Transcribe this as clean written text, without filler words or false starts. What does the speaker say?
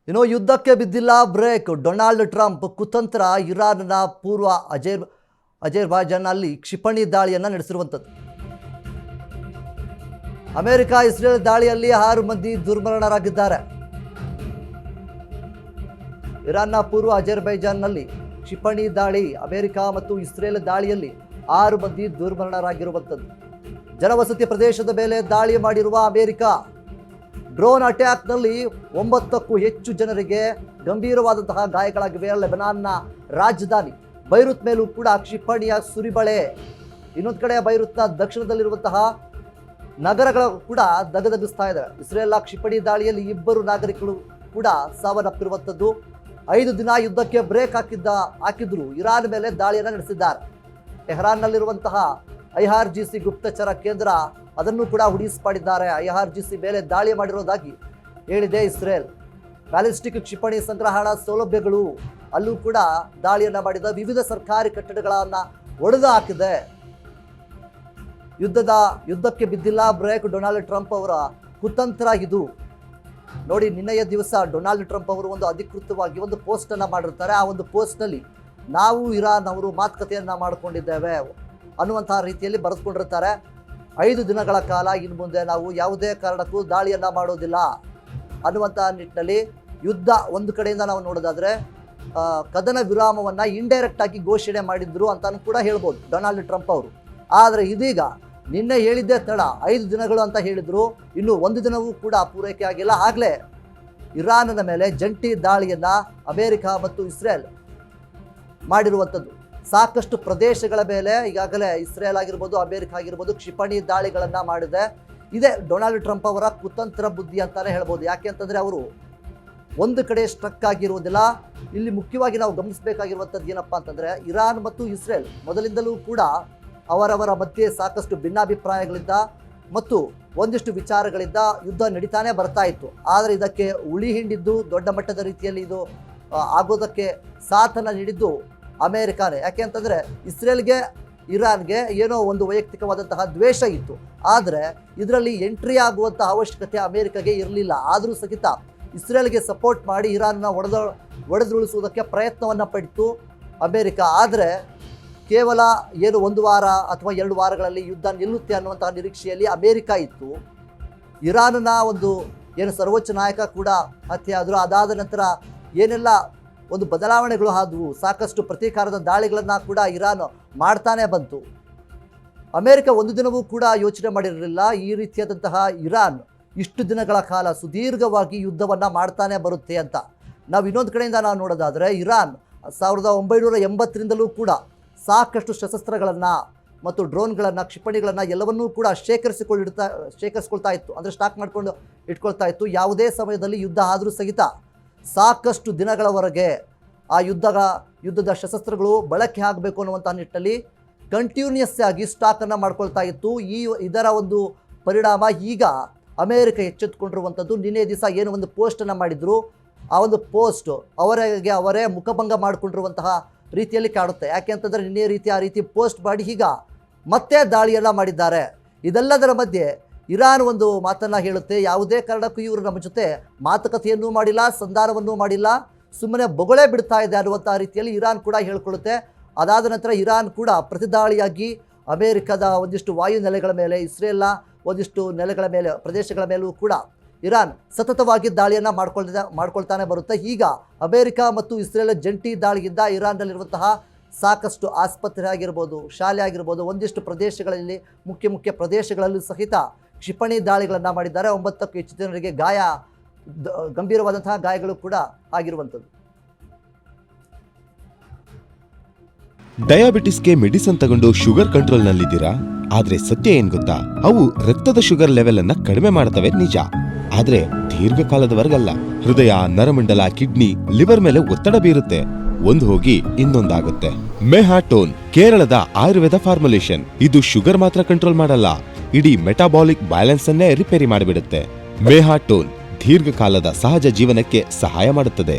ಇನ್ನು ಯುದ್ಧಕ್ಕೆ ಬಿದ್ದಿಲ್ಲ ಬ್ರೇಕ್. ಡೊನಾಲ್ಡ್ ಟ್ರಂಪ್ ಕುತಂತ್ರ ಇರಾನ್ನ ಪೂರ್ವ ಅಜರ್ಬೈಜಾನ್ನಲ್ಲಿ ಕ್ಷಿಪಣಿ ದಾಳಿಯನ್ನು ನಡೆಸಿರುವಂಥದ್ದು. ಅಮೆರಿಕ ಇಸ್ರೇಲ್ ದಾಳಿಯಲ್ಲಿ 6 ಮಂದಿ ದುರ್ಮರಣರಾಗಿದ್ದಾರೆ. ಇರಾನ್ನ ಪೂರ್ವ ಅಜರ್ಬೈಜಾನ್ನಲ್ಲಿ ಕ್ಷಿಪಣಿ ದಾಳಿ, ಅಮೆರಿಕ ಮತ್ತು ಇಸ್ರೇಲ್ ದಾಳಿಯಲ್ಲಿ 6 ಮಂದಿ ದುರ್ಮರಣರಾಗಿರುವಂಥದ್ದು. ಜನವಸತಿ ಪ್ರದೇಶದ ಮೇಲೆ ದಾಳಿ ಮಾಡಿರುವ ಅಮೆರಿಕ ಡ್ರೋನ್ ಅಟ್ಯಾಕ್ನಲ್ಲಿ 9ಕ್ಕೂ ಹೆಚ್ಚು ಜನರಿಗೆ ಗಂಭೀರವಾದಂತಹ ಗಾಯಗಳಾಗಿವೆ. ಲೆಬನಾನ್ನ ರಾಜಧಾನಿ ಬೈರುತ್ ಮೇಲೂ ಕೂಡ ಕ್ಷಿಪಣಿಯ ಸುರಿಮಳೆ. ಇನ್ನೊಂದು ಕಡೆ ಬೈರುತ್ನ ದಕ್ಷಿಣದಲ್ಲಿರುವಂತಹ ನಗರಗಳು ಕೂಡ ದಗದಗಿಸ್ತಾ ಇದೆ. ಇಸ್ರೇಲ್ ಕ್ಷಿಪಣಿ ದಾಳಿಯಲ್ಲಿ 2 ನಾಗರಿಕರು ಕೂಡ ಸಾವನ್ನಪ್ಪಿರುವಂಥದ್ದು. 5 ದಿನ ಯುದ್ಧಕ್ಕೆ ಬ್ರೇಕ್ ಹಾಕಿದ್ರು ಇರಾನ್ ಮೇಲೆ ದಾಳಿಯನ್ನು ನಡೆಸಿದ್ದಾರೆ. ಟೆಹರಾನ್ನಲ್ಲಿರುವಂತಹ IRGC ಗುಪ್ತಚರ ಕೇಂದ್ರ ಅದನ್ನು ಕೂಡ ಹುಡಿಸಿಪಡಿದ್ದಾರೆ. IRGC ಮೇಲೆ ದಾಳಿ ಮಾಡಿರೋದಾಗಿ ಹೇಳಿದೆ ಇಸ್ರೇಲ್. ಬ್ಯಾಲಿಸ್ಟಿಕ್ ಕ್ಷಿಪಣಿ ಸಂಗ್ರಹಣಾ ಸೌಲಭ್ಯಗಳು ಅಲ್ಲೂ ಕೂಡ ದಾಳಿಯನ್ನು ಮಾಡಿದ. ವಿವಿಧ ಸರ್ಕಾರಿ ಕಟ್ಟಡಗಳನ್ನು ಒಡೆದು ಹಾಕಿದೆ. ಯುದ್ಧಕ್ಕೆ ಬಿದ್ದಿಲ್ಲ ಬ್ರೇಕ್. ಡೊನಾಲ್ಡ್ ಟ್ರಂಪ್ ಅವರ ಕುತಂತ್ರ ಇದು. ನೋಡಿ, ನಿನ್ನೆಯ ದಿವಸ ಡೊನಾಲ್ಡ್ ಟ್ರಂಪ್ ಅವರು ಒಂದು ಅಧಿಕೃತವಾಗಿ ಒಂದು ಪೋಸ್ಟನ್ನು ಮಾಡಿರ್ತಾರೆ. ಆ ಒಂದು ಪೋಸ್ಟ್ನಲ್ಲಿ ನಾವು ಇರಾನ್ ಅವರು ಮಾತುಕತೆಯನ್ನು ಮಾಡಿಕೊಂಡಿದ್ದೇವೆ ಅನ್ನುವಂತಹ ರೀತಿಯಲ್ಲಿ ಬರೆದುಕೊಂಡಿರ್ತಾರೆ. 5 ದಿನಗಳ ಕಾಲ ಇನ್ನು ಮುಂದೆ ನಾವು ಯಾವುದೇ ಕಾರಣಕ್ಕೂ ದಾಳಿಯನ್ನು ಮಾಡೋದಿಲ್ಲ ಅನ್ನುವಂತಹ ನಿಟ್ಟಿನಲ್ಲಿ ಯುದ್ಧ ಒಂದು ಕಡೆಯಿಂದ ನಾವು ನೋಡೋದಾದರೆ ಕದನ ವಿರಾಮವನ್ನು ಇಂಡೈರೆಕ್ಟ್ ಆಗಿ ಘೋಷಣೆ ಮಾಡಿದ್ರು ಅಂತಾನು ಕೂಡ ಹೇಳ್ಬೋದು ಡೊನಾಲ್ಡ್ ಟ್ರಂಪ್ ಅವರು. ಆದರೆ ಇದೀಗ ನಿನ್ನೆ ಹೇಳಿದ್ದೇ ತಡ 5 ದಿನಗಳು ಅಂತ ಹೇಳಿದ್ರು. ಇನ್ನು 1 ದಿನವೂ ಕೂಡ ಪೂರೈಕೆ ಆಗಿಲ್ಲ. ಆಗಲೇ ಇರಾನ್ನ ಮೇಲೆ ಜಂಟಿ ದಾಳಿಯನ್ನು ಅಮೆರಿಕ ಮತ್ತು ಇಸ್ರೇಲ್ ಮಾಡಿರುವಂಥದ್ದು. ಸಾಕಷ್ಟು ಪ್ರದೇಶಗಳ ಮೇಲೆ ಈಗಾಗಲೇ ಇಸ್ರೇಲ್ ಆಗಿರ್ಬೋದು, ಅಮೆರಿಕ ಆಗಿರ್ಬೋದು ಕ್ಷಿಪಣಿ ದಾಳಿಗಳನ್ನು ಮಾಡಿದೆ. ಇದೇ ಡೊನಾಲ್ಡ್ ಟ್ರಂಪ್ ಅವರ ಕುತಂತ್ರ ಬುದ್ಧಿ ಅಂತಲೇ ಹೇಳ್ಬೋದು. ಯಾಕೆ ಅಂತಂದರೆ ಅವರು ಒಂದು ಕಡೆ ಸ್ಟ್ರಕ್ ಆಗಿರುವುದಿಲ್ಲ. ಇಲ್ಲಿ ಮುಖ್ಯವಾಗಿ ನಾವು ಗಮನಿಸಬೇಕಾಗಿರುವಂಥದ್ದು ಏನಪ್ಪ ಅಂತಂದರೆ ಇರಾನ್ ಮತ್ತು ಇಸ್ರೇಲ್ ಮೊದಲಿಂದಲೂ ಕೂಡ ಅವರವರ ಮಧ್ಯೆ ಸಾಕಷ್ಟು ಭಿನ್ನಾಭಿಪ್ರಾಯಗಳಿಂದ ಮತ್ತು ಒಂದಿಷ್ಟು ವಿಚಾರಗಳಿಂದ ಯುದ್ಧ ನಡೀತಾನೆ ಬರ್ತಾ ಇತ್ತು. ಆದರೆ ಇದಕ್ಕೆ ಉಳಿ ಹಿಂಡಿದ್ದು ದೊಡ್ಡ ಮಟ್ಟದ ರೀತಿಯಲ್ಲಿ ಇದು ಆಗೋದಕ್ಕೆ ಸಾಥನ್ನು ನೀಡಿದ್ದು ಅಮೇರಿಕಾನೇ. ಯಾಕೆ ಅಂತಂದರೆ ಇಸ್ರೇಲ್ಗೆ ಇರಾನ್ಗೆ ಏನೋ ಒಂದು ವೈಯಕ್ತಿಕವಾದಂತಹ ದ್ವೇಷ ಇತ್ತು. ಆದರೆ ಇದರಲ್ಲಿ ಎಂಟ್ರಿ ಆಗುವಂತಹ ಅವಶ್ಯಕತೆ ಅಮೇರಿಕಾಗೆ ಇರಲಿಲ್ಲ. ಆದರೂ ಸಹಿತ ಇಸ್ರೇಲ್ಗೆ ಸಪೋರ್ಟ್ ಮಾಡಿ ಇರಾನ್ನ ಒಡೆದುರುಳಿಸುವುದಕ್ಕೆ ಪ್ರಯತ್ನವನ್ನು ಪಡಿತು ಅಮೇರಿಕ. ಆದರೆ ಕೇವಲ ಏನು 1 ವಾರ ಅಥವಾ 2 ವಾರಗಳಲ್ಲಿ ಯುದ್ಧ ನಿಲ್ಲುತ್ತೆ ಅನ್ನುವಂತಹ ನಿರೀಕ್ಷೆಯಲ್ಲಿ ಅಮೇರಿಕ ಇತ್ತು. ಇರಾನ್ನ ಒಂದು ಏನು ಸರ್ವೋಚ್ಚ ನಾಯಕ ಕೂಡ ಹತ್ಯೆ ಆದರು. ಅದಾದ ನಂತರ ಏನೆಲ್ಲ ಒಂದು ಬದಲಾವಣೆಗಳು ಆದವು. ಸಾಕಷ್ಟು ಪ್ರತೀಕಾರದ ದಾಳಿಗಳನ್ನು ಕೂಡ ಇರಾನ್ ಮಾಡ್ತಾನೆ ಬಂತು. ಅಮೇರಿಕ 1 ದಿನವೂ ಕೂಡ ಯೋಚನೆ ಮಾಡಿರಲಿಲ್ಲ ಈ ರೀತಿಯಾದಂತಹ ಇರಾನ್ ಇಷ್ಟು ದಿನಗಳ ಕಾಲ ಸುದೀರ್ಘವಾಗಿ ಯುದ್ಧವನ್ನು ಮಾಡ್ತಾನೆ ಬರುತ್ತೆ ಅಂತ. ನಾವು ಇನ್ನೊಂದು ಕಡೆಯಿಂದ ನಾವು ನೋಡೋದಾದರೆ ಇರಾನ್ 1980ರಿಂದಲೂ ಕೂಡ ಸಾಕಷ್ಟು ಶಸ್ತ್ರಾಸ್ತ್ರಗಳನ್ನು ಮತ್ತು ಡ್ರೋನ್ಗಳನ್ನು, ಕ್ಷಿಪಣಿಗಳನ್ನು ಎಲ್ಲವನ್ನೂ ಕೂಡ ಶೇಖರಿಸಿಕೊಳ್ತಾ ಇತ್ತು. ಅಂದರೆ ಸ್ಟಾಕ್ ಮಾಡ್ಕೊಂಡು ಇಟ್ಕೊಳ್ತಾ ಇತ್ತು. ಯಾವುದೇ ಸಮಯದಲ್ಲಿ ಯುದ್ಧ ಆದರೂ ಸಹಿತ ಸಾಕಷ್ಟು ದಿನಗಳವರೆಗೆ ಆ ಯುದ್ಧದ ಶಸ್ತ್ರಾಸ್ತ್ರಗಳು ಬಳಕೆ ಆಗಬೇಕು ಅನ್ನುವಂಥ ನಿಟ್ಟಿನಲ್ಲಿ ಕಂಟಿನ್ಯೂಸ್ ಆಗಿ ಸ್ಟಾಕನ್ನು ಮಾಡ್ಕೊಳ್ತಾ ಇತ್ತು. ಇದರ ಒಂದು ಪರಿಣಾಮ ಈಗ ಅಮೇರಿಕ ಎಚ್ಚೆತ್ತುಕೊಂಡಿರುವಂಥದ್ದು. ನಿನ್ನೆ ದಿವಸ ಏನು ಒಂದು ಪೋಸ್ಟನ್ನು ಮಾಡಿದ್ರು, ಆ ಒಂದು ಪೋಸ್ಟ್ ಅವರೇ ಮುಖಭಂಗ ಮಾಡಿಕೊಂಡಿರುವಂತಹ ರೀತಿಯಲ್ಲಿ ಕಾಣುತ್ತೆ. ಯಾಕೆ ಅಂತಂದರೆ ನಿನ್ನೆ ಆ ರೀತಿ ಪೋಸ್ಟ್ ಮಾಡಿ ಈಗ ಮತ್ತೆ ದಾಳಿಯನ್ನು ಮಾಡಿದ್ದಾರೆ. ಇದೆಲ್ಲದರ ಮಧ್ಯೆ ಇರಾನ್ ಒಂದು ಮಾತನ್ನು ಹೇಳುತ್ತೆ, ಯಾವುದೇ ಕಾರಣಕ್ಕೂ ಇವರು ನಮ್ಮ ಜೊತೆ ಮಾತುಕತೆಯನ್ನೂ ಮಾಡಿಲ್ಲ, ಸಂಧಾನವನ್ನೂ ಮಾಡಿಲ್ಲ, ಸುಮ್ಮನೆ ಬೊಗಳೆ ಬಿಡ್ತಾ ಇದೆ ಅನ್ನುವಂಥ ರೀತಿಯಲ್ಲಿ ಇರಾನ್ ಕೂಡ ಹೇಳ್ಕೊಳ್ಳುತ್ತೆ. ಅದಾದ ನಂತರ ಇರಾನ್ ಕೂಡ ಪ್ರತಿದಾಳಿಯಾಗಿ ಅಮೇರಿಕದ ಒಂದಿಷ್ಟು ವಾಯು ನೆಲೆಗಳ ಮೇಲೆ, ಇಸ್ರೇಲ್ನ ಒಂದಿಷ್ಟು ನೆಲೆಗಳ ಮೇಲೆ, ಪ್ರದೇಶಗಳ ಮೇಲೂ ಕೂಡ ಇರಾನ್ ಸತತವಾಗಿ ದಾಳಿಯನ್ನು ಮಾಡ್ಕೊಳ್ತಾನೆ ಬರುತ್ತೆ. ಈಗ ಅಮೇರಿಕ ಮತ್ತು ಇಸ್ರೇಲ್ ಜಂಟಿ ದಾಳಿಯಿಂದ ಇರಾನ್ನಲ್ಲಿರುವಂತಹ ಸಾಕಷ್ಟು ಆಸ್ಪತ್ರೆ ಆಗಿರ್ಬೋದು, ಶಾಲೆ ಆಗಿರ್ಬೋದು, ಒಂದಿಷ್ಟು ಪ್ರದೇಶಗಳಲ್ಲಿ ಮುಖ್ಯ ಪ್ರದೇಶಗಳಲ್ಲೂ ಸಹಿತ ಕ್ಷಿಪಣಿ ದಾಳಿಗಳನ್ನು ಮಾಡಿದ್ದಾರೆ. 9ಕ್ಕೂ ಹೆಚ್ಚು ಜನರಿಗೆ ಗಂಭೀರವಾದಂತಹ ಗಾಯಗಳು ಕೂಡ ಆಗಿರುವಂಥದ್ದು. ಡಯಾಬಿಟಿಸ್ಗೆ ಮೆಡಿಸಿನ್ ತಗೊಂಡು ಶುಗರ್ ಕಂಟ್ರೋಲ್ನಲ್ಲಿದ್ದೀರಾ? ಆದ್ರೆ ಸತ್ಯ ಏನ್ ಗೊತ್ತಾ? ಅವು ರಕ್ತದ ಶುಗರ್ ಲೆವೆಲ್ ಅನ್ನ ಕಡಿಮೆ ಮಾಡ್ತವೆ ನಿಜ, ಆದ್ರೆ ದೀರ್ಘಕಾಲದವರೆಗಲ್ಲ. ಹೃದಯ, ನರಮಂಡಲ, ಕಿಡ್ನಿ, ಲಿವರ್ ಮೇಲೆ ಒತ್ತಡ ಬೀರುತ್ತೆ. ಒಂದು ಹೋಗಿ ಇನ್ನೊಂದಾಗುತ್ತೆ. ಮೆಹಾಟೋನ್ ಕೇರಳದ ಆಯುರ್ವೇದ ಫಾರ್ಮುಲೇಷನ್. ಇದು ಶುಗರ್ ಮಾತ್ರ ಕಂಟ್ರೋಲ್ ಮಾಡಲ್ಲ, ಇಡೀ ಮೆಟಾಬಾಲಿಕ್ ಬ್ಯಾಲೆನ್ಸ್ ಅನ್ನೇ ರಿಪೇರಿ ಮಾಡಿಬಿಡುತ್ತೆ. ಮೆಹಾಟೋನ್ ದೀರ್ಘಕಾಲದ ಸಹಜ ಜೀವನಕ್ಕೆ ಸಹಾಯ ಮಾಡುತ್ತದೆ.